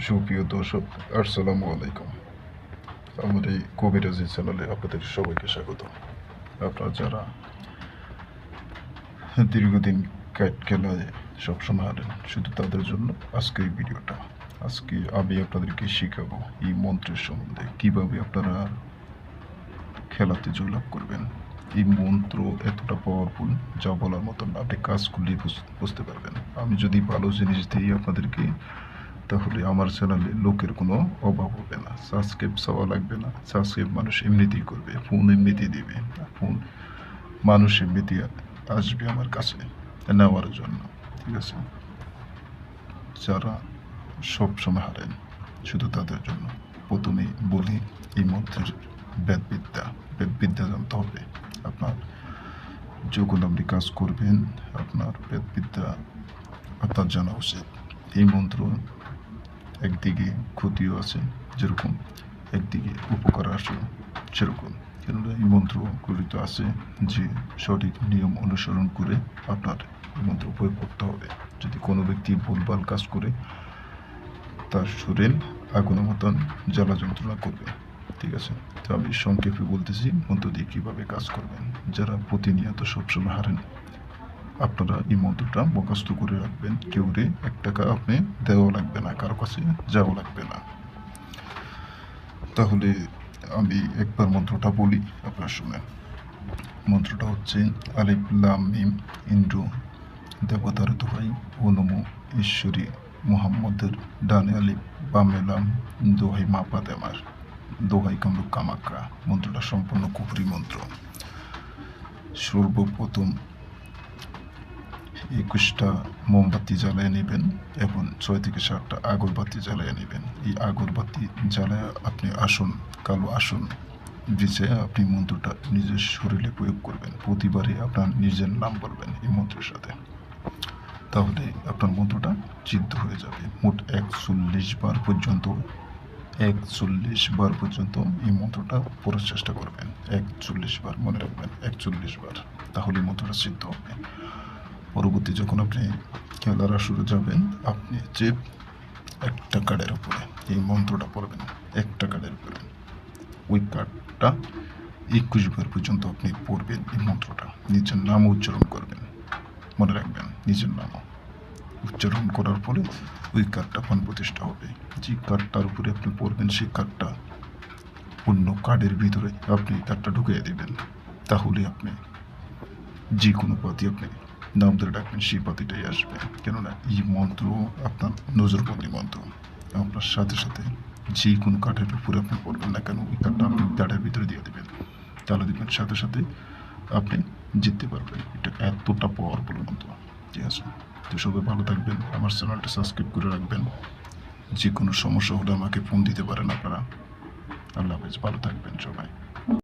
সুপ্রিয় দর্শক, আসসালামু আলাইকুম। আমার এই কবিরাজি চ্যানেলে আপনাদের সবাইকে স্বাগত। আপনারা যারা দীর্ঘদিন ক্যাট খেলায় সবসময় হারেন, শুধু তাদের জন্য আজকে এই ভিডিওটা। আজকে আমি আপনাদেরকে শেখাবো এই মন্ত্রের সম্বন্ধে, কীভাবে আপনারা খেলাতে জয়লাভ করবেন। এই মন্ত্র এতটা পাওয়ারফুল, যা বলার মতো না। আপনি কাজ করলেই বুঝতে পারবেন। আমি যদি ভালো জিনিস দিই আপনাদেরকে, তাহলে আমার চ্যানেলে লোকের কোনো অভাব হবে না। সাবস্ক্রাইব চাওয়া লাগবে না। সাবস্ক্রাইব মানুষ এমনিতেই করবে, ফোন এমনিতেই দিবে, ফোন মানুষ এমনিতেই আসবে আমার কাছে নেওয়ার জন্য। ঠিক আছে? যারা সব সময় হারেন, শুধু তাদের জন্য প্রথমে বলি এই মন্ত্রের বেদবিদ্যা জানতে হবে। আপনার যখন আপনি কাজ করবেন, আপনার বেদবিদ্যা আপনার জানা উচিত। এই মন্ত্র একদিকে ক্ষতিও আছে যেরকম, একদিকে উপকার আছে সেরকম। কেননা এই মন্ত্রগুলিতে আছে যে সঠিক নিয়ম অনুসরণ করে আপনার এই মন্ত্র প্রয়োগ করতে হবে। যদি কোনো ব্যক্তি ভুলভাল কাজ করে, তার শরীর আগুনের মতন জ্বালা যন্ত্রণা করবে। ঠিক আছে? তো আমি সংক্ষেপে বলতেছি মন্ত্র দিয়ে কীভাবে কাজ করবেন। যারা প্রতিনিয়ত সবসময় হারেন, আপনারা এই মন্ত্রটা মুখস্থ করে রাখবেন। কেউরে 1 টাকা আপনি দেওয়া লাগবে না, কারো কাছে যাওয়া লাগবে না। তাহলে আমি একবার মন্ত্রটা বলি, আপনারা শুনেন। মন্ত্রটা হচ্ছে আলিফ লাম মিম ইন্দ্র দেবতার দোহাই, ও নমো ঈশ্বরী মুহাম্মদের ডানে আলিফ বামে লাম, দোহাই মা ফাতেমার, দোহাই কামরূপ কামাখ্যা। মন্ত্রটা সম্পূর্ণ কুফরি মন্ত্র। সর্বপ্রথম 21টা মোমবাতি জ্বালিয়ে নেবেন এবং 6 থেকে 7টা আগরবাতি জ্বালিয়ে নেবেন। এই আগরবাতি জ্বালায় আপনি কালো আসন বিছিয়ে আপনি মন্ত্রটা নিজের শরীরে প্রয়োগ করবেন। প্রতিবারে আপনার নিজের নাম বলবেন এই মন্ত্রের সাথে, তাহলে আপনার মন্ত্রটা সিদ্ধ হয়ে যাবে। মোট 41 বার পর্যন্ত এই মন্ত্রটা পড়ার চেষ্টা করবেন। 41 বার মনে রাখবেন, 41 বার, তাহলে মন্ত্রটা সিদ্ধ হবে। পরবর্তী যখন আপনি খেলার আসরে যাবেন, আপনি যে একটা কার্ডের উপরে এই মন্ত্রটা পড়বেন, একটা কার্ডের উপরে ওই কার্ডটা 21 বার পর্যন্ত আপনি পড়বেন। এই মন্ত্রটা নিজের নাম উচ্চারণ করবেন, মনে রাখবেন নিজের নাম উচ্চারণ করার পরে ওই কার্ডটা প্রাণ প্রতিষ্ঠা হবে। যে কার্ডটার উপরে আপনি পড়বেন, সেই কার্ডটা অন্য কার্ডের ভিতরে আপনি কার্ডটা ঢুকিয়ে দেবেন। তাহলে আপনি যে কোনো পাতি আপনি নাম ধরে ডাকবেন, সেই পাতিটাই আসবে। কেননা এই মন্ত্র আপনার নজরবন্দি মন্ত্র। আপনার সাথে সাথে যে কোনো কাঠের উপরে আপনি পড়বেন না কেন, ওই কাঠটা আপনি কাঠের ভিতরে দিয়ে দেবেন, তাহলে দেখবেন সাথে সাথে আপনি জিততে পারবেন। এটা এতটা পাওয়ারফুল মন্ত্র। ঠিক আছে? তো সবাই ভালো থাকবেন, আমার চ্যানেলটা সাবস্ক্রাইব করে রাখবেন। যে কোনো সমস্যা হলে আমাকে ফোন দিতে পারেন আপনারা। আল্লাহ হাফেজ, ভালো থাকবেন সবাই।